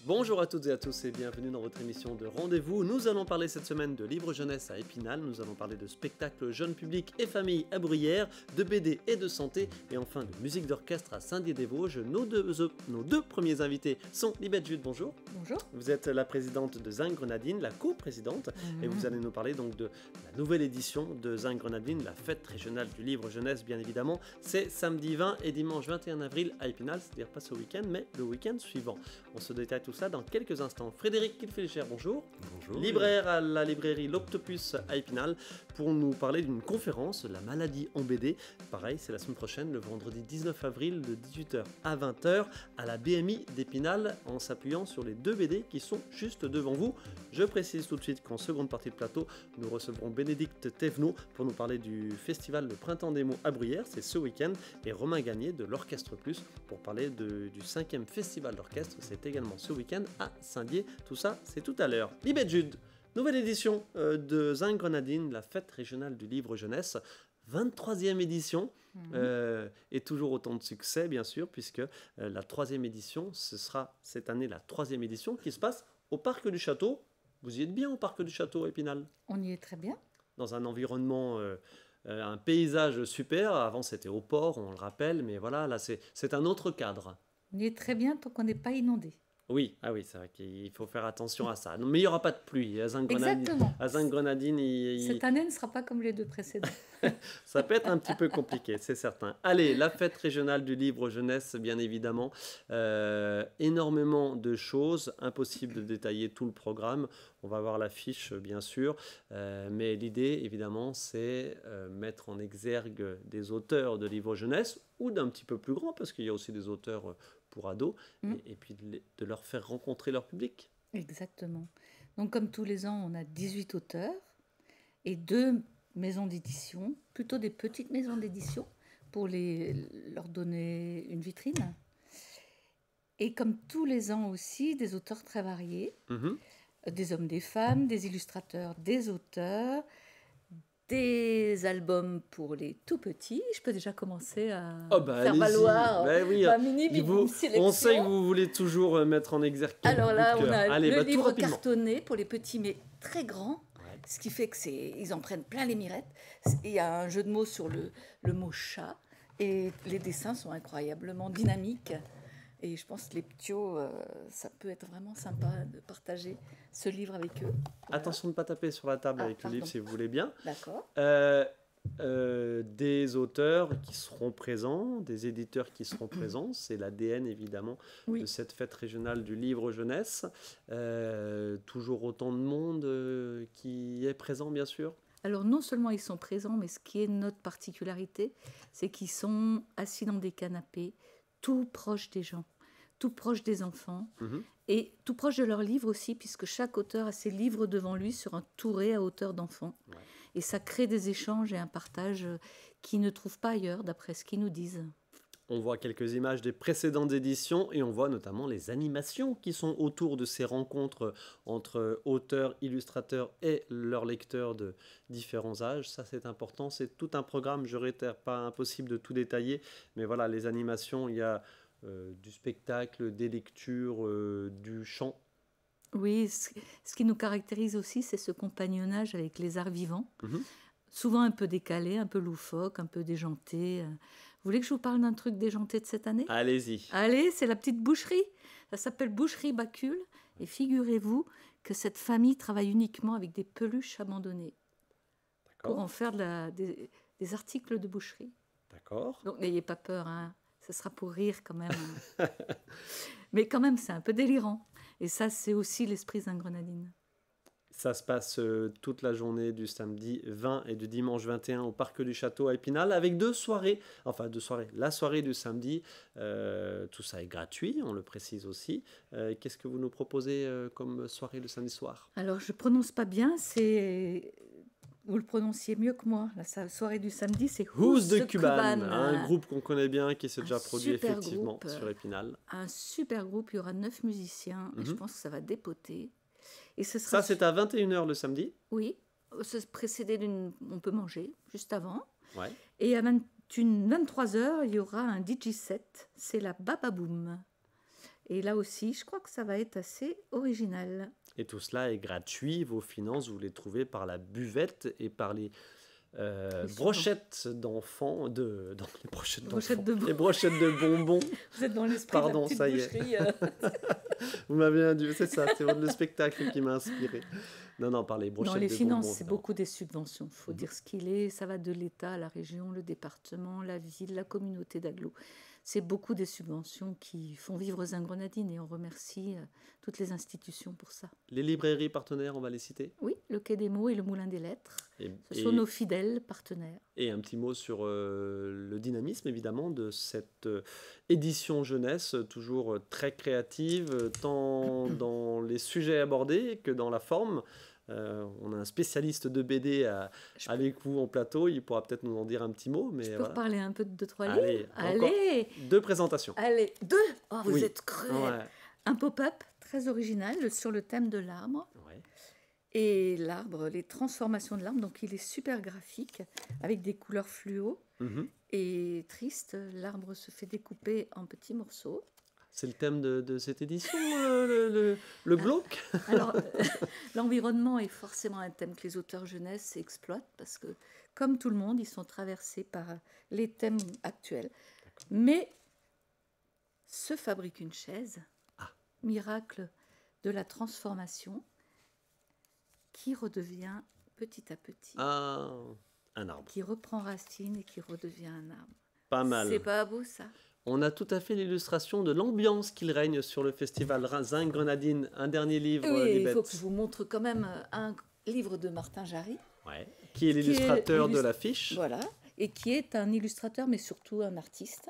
Bonjour à toutes et à tous et bienvenue dans votre émission de rendez-vous. Nous allons parler cette semaine de livre jeunesse à Épinal, nous allons parler de spectacles jeunes publics et familles à Bruyères, de BD et de santé et enfin de musique d'orchestre à Saint-Dié-des-Vosges. Nos deux premiers invités sont Libette Jude, bonjour. Bonjour. Vous êtes la présidente de Zinc Grenadine, la co-présidente, et vous allez nous parler donc de la nouvelle édition de Zinc Grenadine, la fête régionale du livre jeunesse bien évidemment. C'est samedi 20 et dimanche 21 avril à Épinal, c'est-à-dire pas ce week-end mais le week-end suivant. On se détaille tout ça dans quelques instants. Frédéric Kilfelcher, bonjour. Bonjour. Libraire à la librairie L'Octopus à Épinal pour nous parler d'une conférence, La maladie en BD. Pareil, c'est la semaine prochaine, le vendredi 19 avril de 18h à 20h à la BMI d'Épinal en s'appuyant sur les deux BD qui sont juste devant vous. Je précise tout de suite qu'en seconde partie de plateau, nous recevrons Bénédicte Thévenot pour nous parler du festival Le Printemps des mots à Bruyères, c'est ce week-end, et Romain Gagné de l'Orchestre Plus pour parler du 5e festival d'orchestre, c'est également ce week-end à Saint-Dié. Tout ça, c'est tout à l'heure. Libette Jude, nouvelle édition de Zinc Grenadine, la fête régionale du livre jeunesse. 23e édition, et toujours autant de succès, bien sûr, puisque la 3e édition, ce sera cette année la 3e édition qui se passe au Parc du Château. Vous y êtes bien au Parc du Château à Épinal? On y est très bien. Dans un environnement, un paysage super. Avant, c'était au port, on le rappelle, mais voilà, là, c'est un autre cadre. On y est très bien tant qu'on n'est pas inondé. Oui, c'est vrai qu'il faut faire attention à ça. Mais il n'y aura pas de pluie. À Zinc Grenadine, cette année ne sera pas comme les deux précédentes. Ça peut être un petit peu compliqué, c'est certain. Allez, la fête régionale du livre jeunesse, bien évidemment. Énormément de choses, impossible de détailler tout le programme. On va voir l'affiche, bien sûr. Mais l'idée, évidemment, c'est mettre en exergue des auteurs de livres jeunesse ou d'un petit peu plus grand, parce qu'il y a aussi des auteurs pour ados, et puis de leur faire rencontrer leur public. Exactement. Donc, comme tous les ans, on a 18 auteurs et 2 maisons d'édition, plutôt des petites maisons d'édition, pour leur donner une vitrine. Et comme tous les ans aussi, des auteurs très variés, des hommes, des femmes, des illustrateurs, des auteurs, des albums pour les tout petits. Je peux déjà commencer à faire valoir ma mini sélection. On sait que vous voulez toujours mettre en exergue. Alors là, on a le livre cartonné pour les petits, mais très grand. Ce qui fait qu'ils en prennent plein les mirettes. Il y a un jeu de mots sur le mot chat. Et les dessins sont incroyablement dynamiques. Et je pense que les ptios, ça peut être vraiment sympa de partager ce livre avec eux. Voilà. Attention de ne pas taper sur la table avec le livre si vous voulez bien. D'accord. Des auteurs qui seront présents, des éditeurs qui seront présents, c'est l'ADN évidemment de cette fête régionale du livre jeunesse. Toujours autant de monde qui est présent bien sûr. Alors non seulement ils sont présents, mais ce qui est notre particularité, c'est qu'ils sont assis dans des canapés, tout proche des gens, tout proche des enfants, et tout proche de leurs livres aussi, puisque chaque auteur a ses livres devant lui sur un touret à hauteur d'enfant. Ouais. Et ça crée des échanges et un partage qu'ils ne trouvent pas ailleurs, d'après ce qu'ils nous disent. On voit quelques images des précédentes éditions et on voit notamment les animations qui sont autour de ces rencontres entre auteurs, illustrateurs et leurs lecteurs de différents âges. Ça, c'est important. C'est tout un programme, je réitère, pas impossible de tout détailler. Mais voilà, les animations, il y a du spectacle, des lectures, du chant. Oui, ce qui nous caractérise aussi, c'est ce compagnonnage avec les arts vivants. Souvent un peu décalé, un peu loufoque, un peu déjanté. Vous voulez que je vous parle d'un truc déjanté de cette année? Allez-y. Allez, c'est la petite boucherie. Ça s'appelle Boucherie Bacule. Et figurez-vous que cette famille travaille uniquement avec des peluches abandonnées. D'accord. Pour en faire des articles de boucherie. D'accord. Donc n'ayez pas peur, hein. Ce sera pour rire quand même. Mais quand même, c'est un peu délirant. Et ça, c'est aussi l'esprit Zinc Grenadine. Ça se passe toute la journée du samedi 20 et du dimanche 21 au Parc du Château à Épinal avec deux soirées. La soirée du samedi, tout ça est gratuit, on le précise aussi. Qu'est-ce que vous nous proposez comme soirée le samedi soir? Alors, je ne prononce pas bien, vous le prononciez mieux que moi. La soirée du samedi, c'est Who's the Cuban, un groupe qu'on connaît bien, qui s'est déjà produit effectivement sur Épinal. Un super groupe, il y aura 9 musiciens, et je pense que ça va dépoter. Et ça, c'est à 21h le samedi? Oui, c'est précédé on peut manger juste avant. Ouais. Et à 23h, il y aura un DJ set, c'est la Bababoom. Et là aussi, je crois que ça va être assez original. Et tout cela est gratuit. Vos finances, vous les trouvez par la buvette et par les brochettes d'enfants, dans les brochettes Brochettes d'enfants, de les brochettes de bonbons. Vous êtes dans l'esprit Pardon, de la petite ça y est. boucherie. Vous m'avez induit, c'est ça, c'est le spectacle qui m'a inspiré. Non, par les brochettes Dans les de finances, bonbons. c'est évidemment. beaucoup des subventions. Il faut dire ce qu'il est. Ça va de l'État à la région, le département, la ville, la communauté d'agglo. C'est beaucoup des subventions qui font vivre Zingrenadine et on remercie toutes les institutions pour ça. Les librairies partenaires, on va les citer. Oui, le Quai des Mots et le Moulin des Lettres. Et, Ce sont nos fidèles partenaires. et un petit mot sur le dynamisme, évidemment, de cette édition jeunesse, toujours très créative, tant dans les sujets abordés que dans la forme. On a un spécialiste de BD avec vous en plateau, il pourra peut-être nous en dire un petit mot. Mais Je peux voilà. reparler un peu de 2-3 Allez, livres. encore Allez, 2 présentations. allez, 2. Oh, vous Oui. êtes cruel. Ouais. Un pop-up très original sur le thème de l'arbre. Ouais. Et l'arbre, les transformations de l'arbre, donc il est super graphique, avec des couleurs fluo. Mhm. Et triste, l'arbre se fait découper en petits morceaux. C'est le thème de cette édition, le glauque. Alors, l'environnement est forcément un thème que les auteurs jeunesse exploitent, parce que, comme tout le monde, ils sont traversés par les thèmes actuels. Mais se fabrique une chaise, miracle de la transformation, qui redevient petit à petit, Un arbre. qui reprend racine et qui redevient un arbre. Pas mal. C'est pas beau ça? On a tout à fait l'illustration de l'ambiance qu'il règne sur le festival Zingrenadine. Un dernier livre, Oui, il Libette. faut que je vous montre quand même un livre de Martin Jarry. Ouais. Qui est l'illustrateur de illus- l'affiche. Voilà, et qui est un illustrateur, mais surtout un artiste.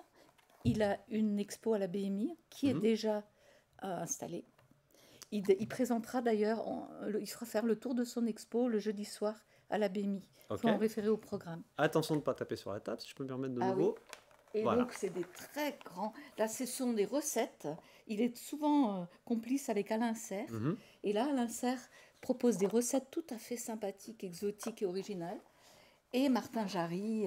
Il a une expo à la BMI qui est déjà installée. Il présentera d'ailleurs, il fera faire le tour de son expo le jeudi soir à la BMI. Il Ok. faut en référer au programme. Attention de ne pas taper sur la table, si je peux me permettre de Ah nouveau. Et Voilà. donc, c'est des très grands. Là, ce sont des recettes. Il est souvent complice avec Alain Serre. Mhm. Et là, Alain Serre propose des recettes tout à fait sympathiques, exotiques et originales. Et Martin Jarry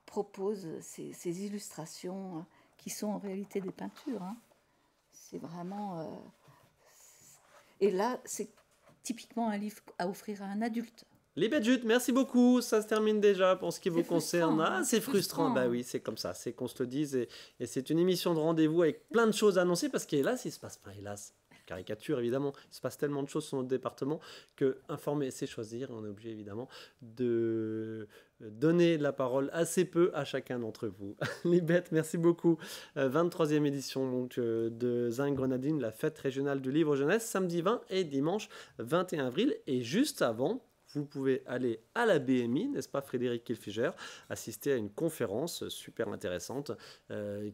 propose ces illustrations qui sont en réalité des peintures. Hein. C'est vraiment... Et là, c'est typiquement un livre à offrir à un adulte. Libette Jute, merci beaucoup. Ça se termine déjà pour ce qui vous C'est frustrant, concerne. hein, C'est c'est frustrant. frustrant. Bah oui, c'est comme ça. C'est qu'on se le dise. Et c'est une émission de rendez-vous avec plein de choses à annoncer parce qu'hélas, il se passe pas. Hélas, caricature évidemment. Il se passe tellement de choses sur notre département que informer, c'est choisir. On est obligé évidemment de donner la parole assez peu à chacun d'entre vous. Libette, merci beaucoup. 23e édition donc, de Zingrenadine, la fête régionale du livre jeunesse, samedi 20 et dimanche 21 avril. Et juste avant, vous pouvez aller à la BMI, n'est-ce pas Frédéric Kilfiger, assister à une conférence super intéressante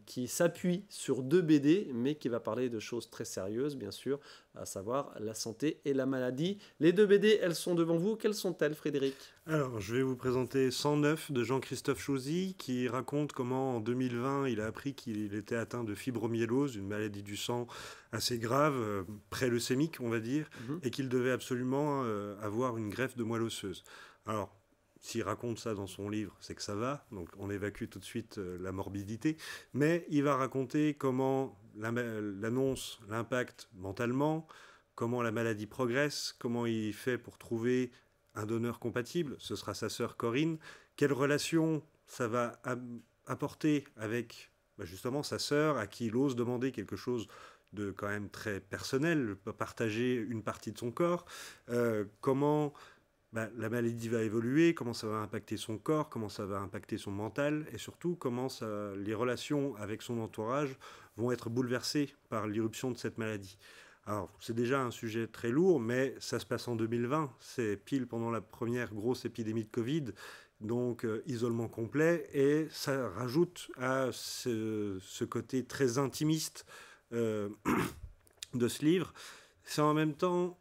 qui s'appuie sur 2 BD, mais qui va parler de choses très sérieuses, bien sûr, à savoir la santé et la maladie. Les 2 BD, elles sont devant vous. Quelles sont-elles, Frédéric? Alors, je vais vous présenter 109 de Jean-Christophe Chauzy, qui raconte comment en 2020, il a appris qu'il était atteint de fibromyélose, une maladie du sang assez grave, pré-leucémique, on va dire, et qu'il devait absolument avoir une greffe de moelle osseuse. Alors, s'il raconte ça dans son livre, c'est que ça va, donc on évacue tout de suite la morbidité, mais il va raconter comment l'annonce l'impact mentalement, comment la maladie progresse, comment il fait pour trouver un donneur compatible, ce sera sa sœur Corinne, quelle relation ça va apporter avec justement sa sœur, à qui il ose demander quelque chose de quand même très personnel, partager une partie de son corps, comment la maladie va évoluer, comment ça va impacter son corps, comment ça va impacter son mental, et surtout comment les relations avec son entourage vont être bouleversées par l'irruption de cette maladie. Alors, c'est déjà un sujet très lourd, mais ça se passe en 2020, c'est pile pendant la première grosse épidémie de Covid, donc isolement complet, et ça rajoute à ce côté très intimiste de ce livre. C'est en même temps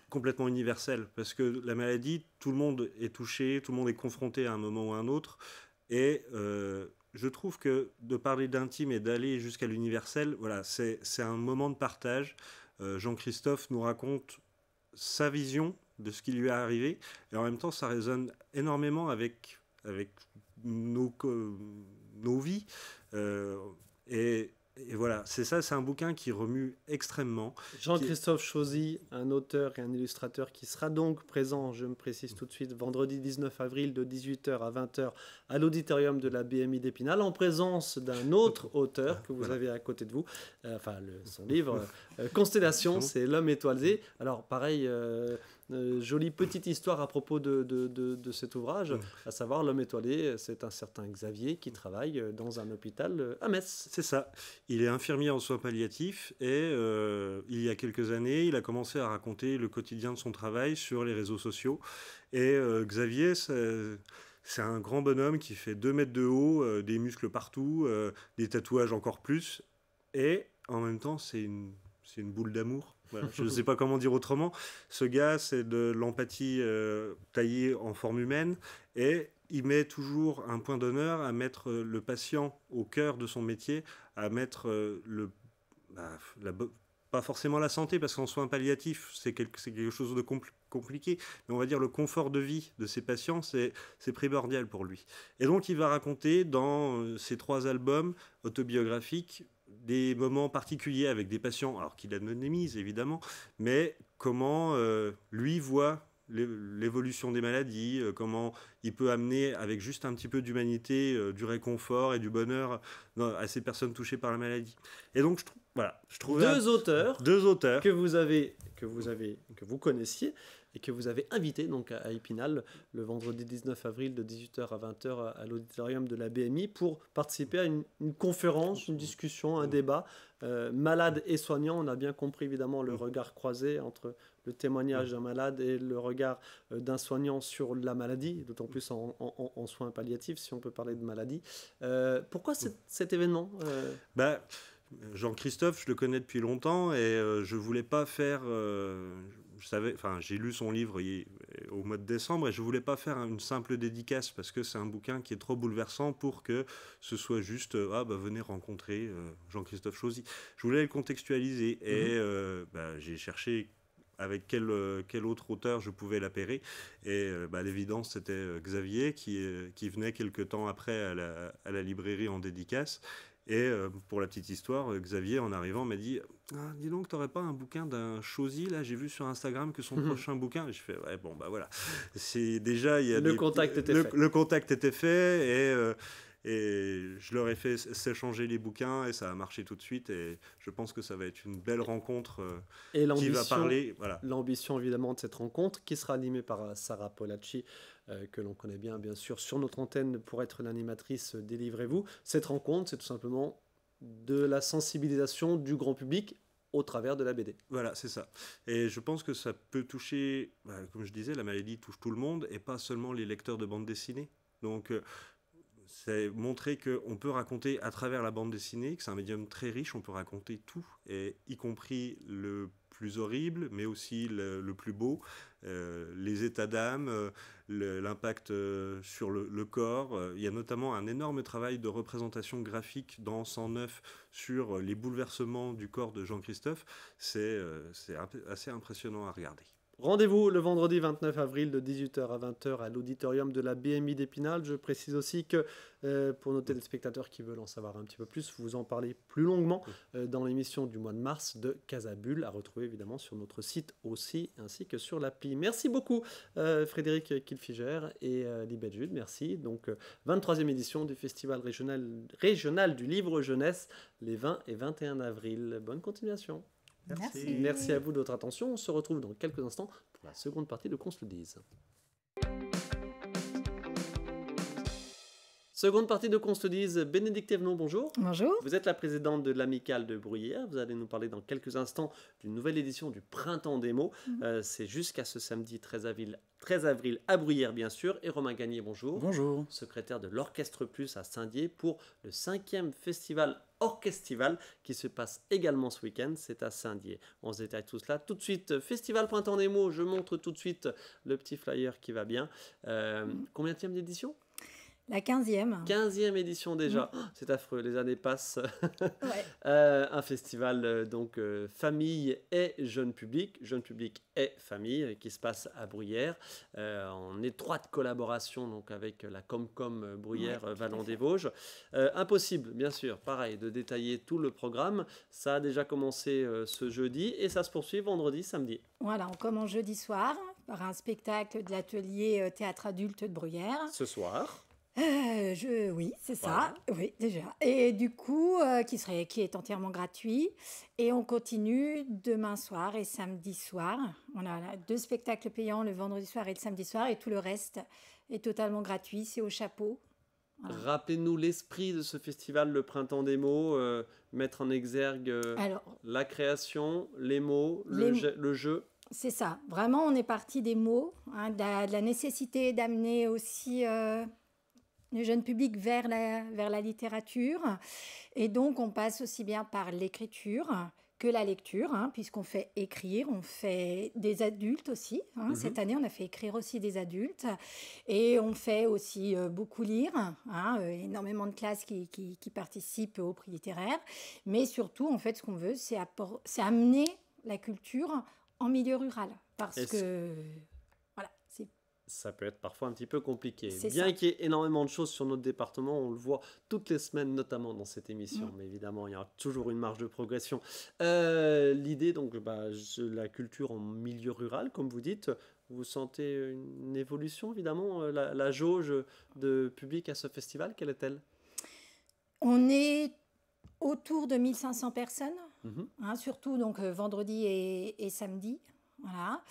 complètement universel, parce que la maladie, tout le monde est touché, tout le monde est confronté à un moment ou à un autre, et je trouve que de parler d'intime et d'aller jusqu'à l'universel, voilà, c'est un moment de partage. Jean-Christophe nous raconte sa vision de ce qui lui est arrivé, et en même temps ça résonne énormément avec nos vies, et Et voilà, c'est un bouquin qui remue extrêmement. Jean-Christophe Chauzy, un auteur et un illustrateur qui sera donc présent, je me précise tout de suite, vendredi 19 avril de 18h à 20h à l'auditorium de la BMI d'Épinal, en présence d'un autre auteur que vous avez à côté de vous, son livre Constellation, c'est L'homme étoilé. Alors pareil, jolie petite histoire à propos de cet ouvrage, à savoir L'homme étoilé, c'est un certain Xavier qui travaille dans un hôpital à Metz. C'est ça. Il est infirmier en soins palliatifs et il y a quelques années, il a commencé à raconter le quotidien de son travail sur les réseaux sociaux. Et Xavier, c'est un grand bonhomme qui fait 2 mètres de haut, des muscles partout, des tatouages encore plus. Et en même temps, c'est une boule d'amour. Voilà, je ne sais pas comment dire autrement. Ce gars, c'est de l'empathie taillée en forme humaine et il met toujours un point d'honneur à mettre le patient au cœur de son métier, à mettre pas forcément la santé, parce qu'en soins palliatifs, c'est quelque chose de compliqué, mais on va dire le confort de vie de ces patients, c'est primordial pour lui. Et donc, il va raconter dans ces 3 albums autobiographiques des moments particuliers avec des patients, alors qu'il anonymise évidemment, mais comment lui voit l'évolution des maladies, comment il peut amener avec juste un petit peu d'humanité, du réconfort et du bonheur à ces personnes touchées par la maladie. Et donc je trouve deux auteurs que vous connaissiez et que vous avez invités donc à Épinal le vendredi 19 avril de 18h à 20h à l'auditorium de la BMI pour participer à une conférence, une discussion, un débat. Malades et soignants, on a bien compris évidemment le regard croisé entre le témoignage d'un malade et le regard d'un soignant sur la maladie, d'autant plus en soins palliatifs, si on peut parler de maladie. Pourquoi cet événement Jean-Christophe, je le connais depuis longtemps et je voulais pas faire... j'ai lu son livre au mois de décembre et je voulais pas faire une simple dédicace parce que c'est un bouquin qui est trop bouleversant pour que ce soit juste venez rencontrer Jean-Christophe Chauzy. Je voulais le contextualiser et j'ai cherché avec quel autre auteur je pouvais l'appairer. Et à l'évidence, c'était Xavier qui venait quelque temps après à la librairie en dédicace. Et pour la petite histoire, Xavier, en arrivant, m'a dit « Dis donc, t'aurais pas un bouquin d'un Chauzy, là, j'ai vu sur Instagram que son prochain bouquin... » Et je fais « Ouais, bon, bah voilà. » C'est déjà... Le contact était fait et je leur ai fait s'échanger les bouquins et ça a marché tout de suite. Et je pense que ça va être une belle rencontre qui va parler... Voilà. L'ambition, évidemment, de cette rencontre, qui sera animée par Sarah Polacci, que l'on connaît bien sûr, sur notre antenne pour être l'animatrice Délivrez-vous. Cette rencontre, c'est tout simplement de la sensibilisation du grand public au travers de la BD. Voilà, c'est ça. Et je pense que ça peut toucher, comme je disais, la maladie touche tout le monde et pas seulement les lecteurs de bande dessinée. Donc, c'est montrer qu'on peut raconter à travers la bande dessinée, que c'est un médium très riche, on peut raconter tout, et y compris le plus horrible, mais aussi le plus beau, les états d'âme, l'impact sur le corps. Il y a notamment un énorme travail de représentation graphique dans 109 sur les bouleversements du corps de Jean-Christophe. C'est assez impressionnant à regarder. Rendez-vous le vendredi 29 avril de 18h à 20h à l'auditorium de la BMI d'Épinal. Je précise aussi que pour nos téléspectateurs qui veulent en savoir un petit peu plus, vous en parlez plus longuement dans l'émission du mois de mars de Casabule, à retrouver évidemment sur notre site aussi, ainsi que sur l'appli. Merci beaucoup Frédéric Kilfiger et Libet Jude, merci. Donc 23e édition du Festival régional du livre jeunesse, les 20 et 21 avril. Bonne continuation. Merci à vous de votre attention. On se retrouve dans quelques instants pour la seconde partie de Qu'on se le dise. Seconde partie de Qu'on se le dise. Bénédicte Evenon, bonjour. Bonjour. Vous êtes la présidente de l'Amicale de Bruyères. Vous allez nous parler dans quelques instants d'une nouvelle édition du Printemps des mots. C'est jusqu'à ce samedi 13 avril à Bruyères, bien sûr. Et Romain Gagné, bonjour. Bonjour. Secrétaire de l'Orchestre Plus à Saint-Dié pour le 5e festival Orchestival qui se passe également ce week-end. C'est à Saint-Dié. On se détaille tout cela tout de suite. Festival Printemps des mots. Je montre tout de suite le petit flyer qui va bien. Combienième d'édition ? La 15e. 15e édition déjà. Oh, c'est affreux, les années passent. Ouais. Un festival famille et jeune public et famille, qui se passe à Bruyères, en étroite collaboration donc avec la Comcom Bruyères Vallon des Vosges. Impossible, bien sûr, pareil, de détailler tout le programme. Ça a déjà commencé ce jeudi et ça se poursuit vendredi, samedi. Voilà, on commence jeudi soir par un spectacle de l'atelier théâtre adulte de Bruyères. Ce soir. Oui, c'est Voilà. ça, oui, déjà. Et du coup, qui est entièrement gratuit. Et on continue demain soir et samedi soir. On a là 2 spectacles payants le vendredi soir et le samedi soir. Et tout le reste est totalement gratuit. C'est au chapeau. Voilà. Rappelez-nous l'esprit de ce festival, le Printemps des mots, mettre en exergue Alors, la création, les mots, le jeu. c'est ça. Vraiment, on est parti des mots, hein, de la nécessité d'amener aussi le jeune public vers la littérature. Et donc, on passe aussi bien par l'écriture que la lecture, hein, puisqu'on fait écrire, on fait des adultes aussi. Hein. Cette année, on a fait écrire aussi des adultes. Et on fait aussi beaucoup lire, hein, énormément de classes qui participent au prix littéraire. Mais surtout, en fait, ce qu'on veut, c'est amener la culture en milieu rural. Parce que... Voilà, c'est... Ça peut être parfois un petit peu compliqué. C'est Bien ça. qu'il y ait énormément de choses sur notre département, on le voit toutes les semaines, notamment dans cette émission. Mais évidemment, il y a toujours une marge de progression. L'idée, donc, la culture en milieu rural, comme vous dites, vous sentez une évolution, évidemment. La jauge de public à ce festival, quelle est-elle? On est autour de 1500 personnes, hein, surtout donc, vendredi et samedi. Voilà.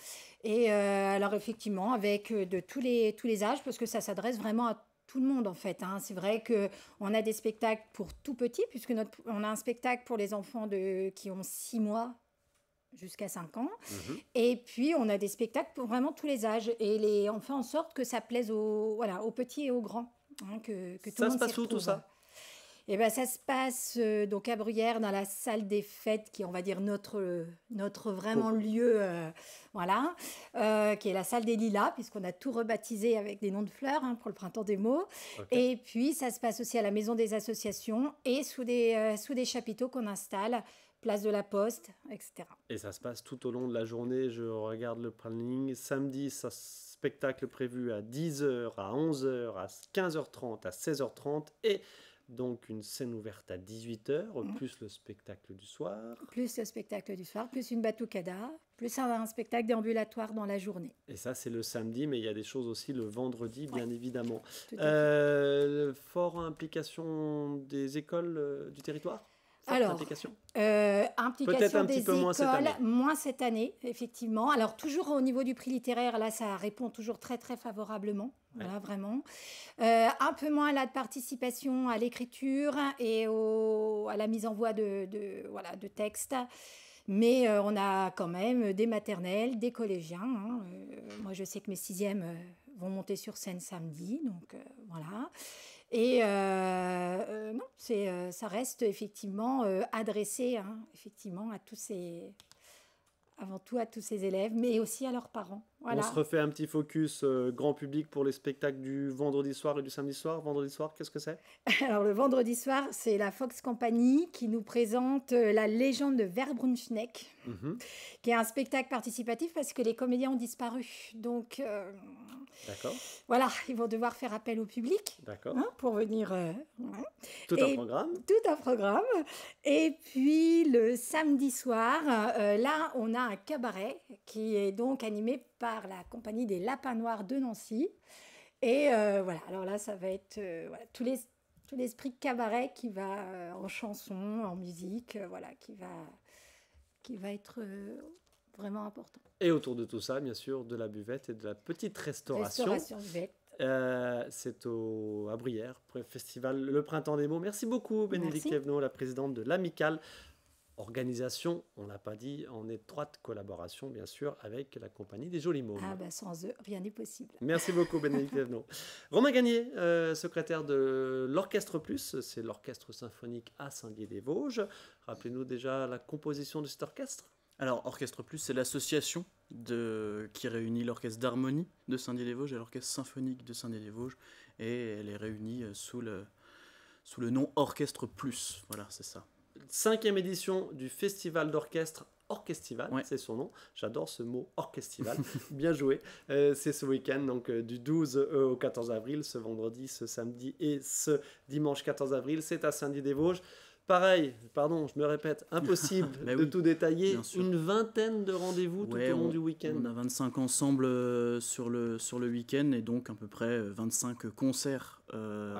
Et alors effectivement, avec de tous les âges, parce que ça s'adresse vraiment à tout le monde en fait. Hein. C'est vrai qu'on a des spectacles pour tout petits, puisque on a un spectacle pour les enfants qui ont 6 mois jusqu'à 5 ans. Et puis, on a des spectacles pour vraiment tous les âges. Et on fait en sorte que ça plaise aux petits et aux grands. Hein, que tout Ça le se monde passe s'y où tout retrouve. ça? Eh ben, ça se passe donc à Bruyères, dans la salle des fêtes, qui est, on va dire, notre vraiment lieu, voilà, qui est la salle des Lilas, puisqu'on a tout rebaptisé avec des noms de fleurs, hein, pour le Printemps des mots. Okay. Et puis, ça se passe aussi à la Maison des associations et sous des chapiteaux qu'on installe, place de la Poste, etc. Et ça se passe tout au long de la journée. Je regarde le planning. Samedi, spectacle prévu à 10h, à 11h, à 15h30, à 16h30 et... Donc une scène ouverte à 18h, plus le spectacle du soir. Plus le spectacle du soir, plus une batucada, plus un spectacle déambulatoire dans la journée. Et ça, c'est le samedi, mais il y a des choses aussi le vendredi, bien évidemment. Fort implication des écoles du territoire? Alors, implication peut-être un petit peu écoles, moins cette année, effectivement. Alors, toujours au niveau du prix littéraire, là, ça répond toujours très, très favorablement. Voilà, vraiment. Un peu moins à la participation à l'écriture et à la mise en voix de textes. Mais on a quand même des maternelles, des collégiens. Hein. Moi, je sais que mes 6e vont monter sur scène samedi. Donc, voilà. Et non, ça reste effectivement adressé, hein, effectivement, avant tout à tous ces élèves, mais aussi à leurs parents. Voilà. On se refait un petit focus grand public pour les spectacles du vendredi soir et du samedi soir. Vendredi soir, qu'est-ce que c'est? Alors, le vendredi soir, c'est la Fox Company qui nous présente la légende de Verbrunschneck, qui est un spectacle participatif parce que les comédiens ont disparu. Donc, d'accord. Voilà, ils vont devoir faire appel au public, hein, pour venir... Tout un programme. Tout un programme. Et puis, le samedi soir, là, on a un cabaret qui est donc animé par la compagnie des Lapins Noirs de Nancy. Et voilà, alors là, ça va être tout l'esprit cabaret qui va en chanson, en musique, voilà, qui va être vraiment important. Et autour de tout ça, bien sûr, de la buvette et de la petite restauration. Restauration buvette. C'est à Bruyères, festival Le Printemps des mots. Merci beaucoup, Bénédicte Thévenot, la présidente de l'Amicale. Organisation, on l'a pas dit, en étroite collaboration, bien sûr, avec la compagnie des Jolis Mômes. Ah bah sans eux, rien n'est possible. Merci beaucoup, Bénédicte Thévenot. Romain Gagné, secrétaire de l'Orchestre Plus, c'est l'Orchestre Symphonique à Saint-Dié-des-Vosges. Rappelez-nous déjà la composition de cet orchestre. Alors, Orchestre Plus, c'est l'association qui réunit l'Orchestre d'harmonie de Saint-Dié-des-Vosges et l'Orchestre Symphonique de Saint-Dié-des-Vosges. et elle est réunie sous le nom Orchestre Plus. Voilà, c'est ça. 5e édition du Festival d'orchestre Orchestival, Ouais. c'est son nom. J'adore ce mot Orchestival. Bien joué. C'est ce week-end, donc du 12 au 14 avril, ce vendredi, ce samedi et ce dimanche 14 avril. C'est à Saint-Dié-des-Vosges. Pareil, pardon, je me répète, impossible Bah de oui, tout détailler. bien sûr. Une vingtaine de rendez-vous tout Ouais, au long du week-end. On a 25 ensembles sur le week-end et donc à peu près 25 concerts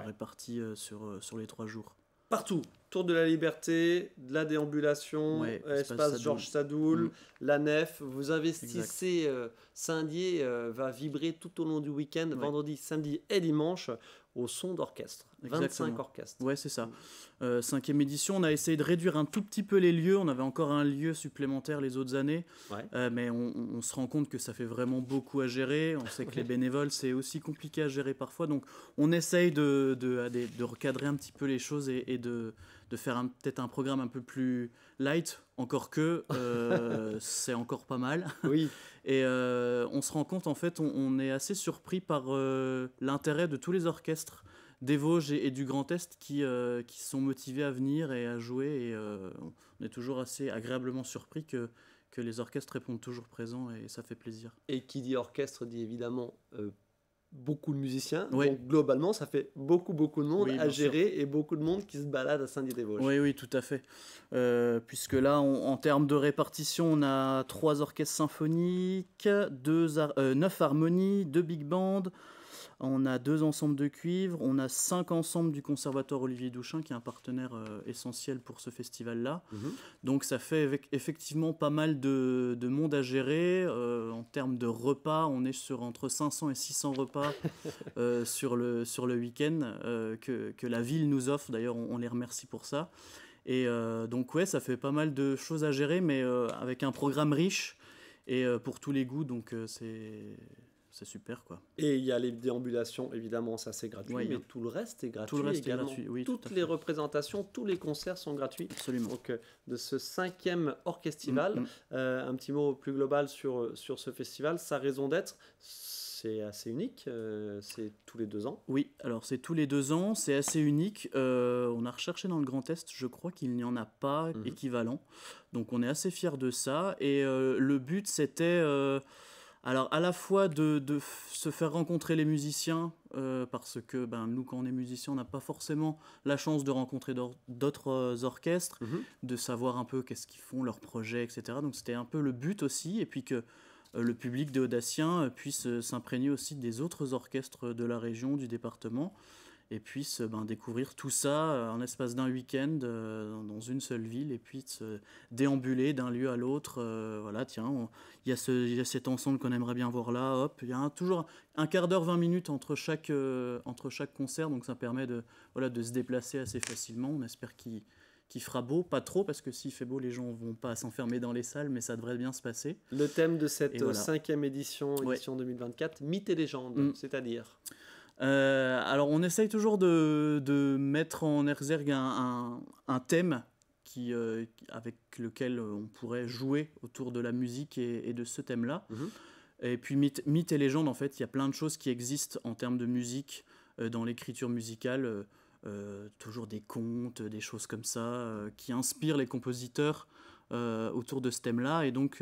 répartis sur les 3 jours. Partout. Tour de la Liberté, de la déambulation, Ouais, espace Sadoul. Georges Sadoul, Mm. la Nef. Vous investissez, Saint-Dié va vibrer tout au long du week-end, Ouais. vendredi, samedi et dimanche, au son d'orchestre. 25 Exactement. orchestres. Ouais, c'est ça. 5e édition, on a essayé de réduire un tout petit peu les lieux. On avait encore un lieu supplémentaire les autres années. Ouais. Mais on se rend compte que ça fait vraiment beaucoup à gérer. On sait que les bénévoles, c'est aussi compliqué à gérer parfois. Donc, on essaye de recadrer un petit peu les choses et de faire peut-être un programme un peu plus light. Encore que c'est encore pas mal. Oui. Et on se rend compte, en fait, on est assez surpris par l'intérêt de tous les orchestres des Vosges et du Grand Est qui sont motivés à venir et à jouer. Et on est toujours assez agréablement surpris que les orchestres répondent toujours présents et ça fait plaisir. Et qui dit orchestre dit évidemment beaucoup de musiciens. Ouais. Donc globalement, ça fait beaucoup de monde Oui, à bien sûr. gérer et beaucoup de monde qui se balade à Saint-Dié-des-Vosges. Oui, tout à fait. Puisque là, en termes de répartition, on a 3 orchestres symphoniques, 9 harmonies, 2 big bands, on a 2 ensembles de cuivre, on a 5 ensembles du Conservatoire Olivier Douchin, qui est un partenaire essentiel pour ce festival-là. Mhm. Donc ça fait effectivement pas mal de monde à gérer. En termes de repas, on est sur entre 500 et 600 repas sur le week-end que la ville nous offre. D'ailleurs, on les remercie pour ça. Et donc ouais, ça fait pas mal de choses à gérer, mais avec un programme riche et pour tous les goûts, donc c'est super, quoi. Et il y a les déambulations, évidemment, ça c'est gratuit, Ouais, mais bien. tout le reste est gratuit Tout le reste est également. gratuit, oui, tout Toutes à les fait. représentations, tous les concerts sont gratuits. Absolument. Donc de ce 5e orchestival, Mm, un petit mot plus global sur ce festival, sa raison d'être, c'est assez unique, c'est tous les 2 ans. Oui, alors c'est tous les 2 ans, c'est assez unique. On a recherché dans le Grand Est, je crois qu'il n'y en a pas Mhm. équivalent. Donc on est assez fiers de ça. Et le but, c'était alors à la fois de se faire rencontrer les musiciens, parce que nous, quand on est musicien, on n'a pas forcément la chance de rencontrer d'autres orchestres, Mhm. de savoir un peu qu'est-ce qu'ils font, leurs projets, etc. Donc c'était un peu le but aussi. Et puis que le public des Audaciens puisse s'imprégner aussi des autres orchestres de la région, du département, et puisse découvrir tout ça en l'espace d'un week-end dans une seule ville, et puis de se déambuler d'un lieu à l'autre. Voilà, tiens, il y a cet ensemble qu'on aimerait bien voir là, hop, il y a toujours un quart d'heure, 20 minutes entre chaque concert, donc ça permet de se déplacer assez facilement. On espère qu'il fera beau, pas trop, parce que s'il fait beau, les gens vont pas s'enfermer dans les salles, mais ça devrait bien se passer. Le thème de cette Et voilà. 5e édition, Ouais. édition 2024, mythes et légendes, Mm. c'est-à-dire Alors, on essaye toujours de mettre en exergue un thème avec lequel on pourrait jouer autour de la musique et de ce thème-là. Mhm. Et puis, mythes et légendes, en fait, il y a plein de choses qui existent en termes de musique, dans l'écriture musicale, toujours des contes, des choses comme ça, qui inspirent les compositeurs autour de ce thème-là. Et donc,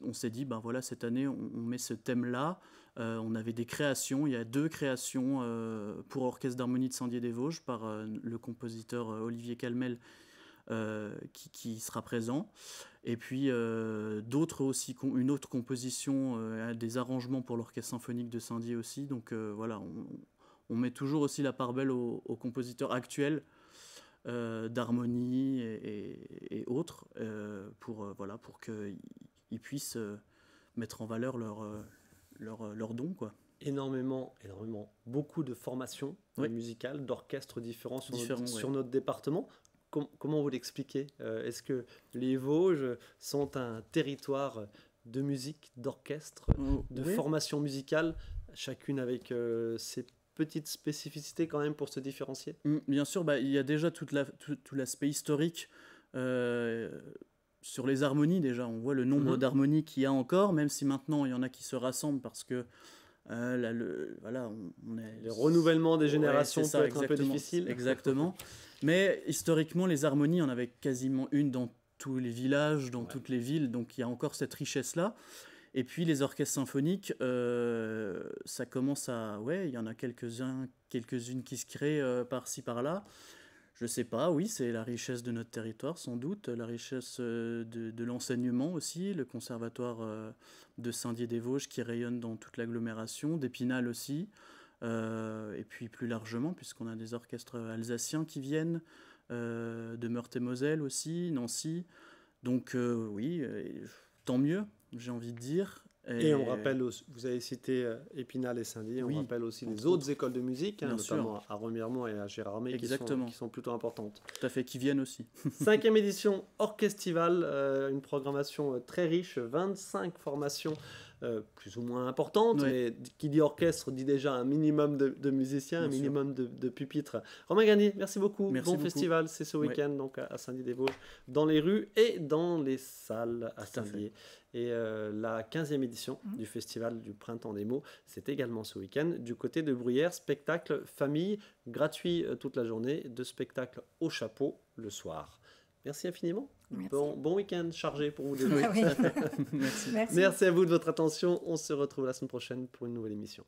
on s'est dit, voilà, cette année, on met ce thème-là. On avait des créations, il y a 2 créations pour Orchestre d'harmonie de Saint-Dié-des-Vosges par le compositeur Olivier Calmel qui sera présent. Et puis d'autres aussi, une autre composition, des arrangements pour l'Orchestre symphonique de Saint-Dié aussi. Donc voilà, on met toujours aussi la part belle aux compositeurs actuels d'harmonie et autres pour qu'ils puissent mettre en valeur leur don, quoi. Énormément, beaucoup de formations Oui. musicales, d'orchestres différents sur Différents, notre département. Comment vous l'expliquez Est-ce que les Vosges sont un territoire de musique, d'orchestre, de Oui. formation musicale, chacune avec ses petites spécificités quand même pour se différencier? Bien sûr, il y a déjà tout l'aspect historique sur les harmonies. Déjà, on voit le nombre d'harmonies qu'il y a encore, même si maintenant il y en a qui se rassemblent parce que Là, voilà, on est... Le renouvellement des générations Ouais, c'est peut ça, être un peu exactement, difficile. Exactement. Mais historiquement, les harmonies, on avait quasiment une dans tous les villages, dans toutes les villes, donc il y a encore cette richesse-là. Et puis les orchestres symphoniques, ça commence à... Ouais, il y en a quelques-unes qui se créent par-ci, par-là. Je sais pas, oui, c'est la richesse de notre territoire, sans doute, la richesse de l'enseignement aussi, le conservatoire de Saint-Dié-des-Vosges qui rayonne dans toute l'agglomération, d'Épinal aussi, et puis plus largement, puisqu'on a des orchestres alsaciens qui viennent, de Meurthe-et-Moselle aussi, Nancy. Donc oui, tant mieux, j'ai envie de dire. Et on rappelle, vous avez cité Épinal et Saint-Dié, Oui, on rappelle aussi les entre autres autres. écoles de musique, Bien notamment sûr. à Remiremont et à Gérardmer, Exactement. qui sont plutôt importantes. Tout à fait, qui viennent aussi. 5e édition Orchestival, une programmation très riche, 25 formations plus ou moins importantes, Ouais. mais qui dit orchestre dit déjà un minimum de musiciens, un Bien sûr. minimum de pupitres. Romain Garnier, merci beaucoup. Merci bon beaucoup. festival, c'est ce Ouais. week-end donc à Saint-Dié-des-Vosges, dans les rues et dans les salles à Tout à fait. Saint-Dié. Et la 15e édition du Festival du Printemps des Mots, c'est également ce week-end. Du côté de Bruyères, spectacle famille, gratuit toute la journée, de spectacles au chapeau le soir. Merci infiniment. Merci. Bon week-end chargé pour vous deux. Ah oui. Merci. Merci. Merci à vous de votre attention. On se retrouve la semaine prochaine pour une nouvelle émission.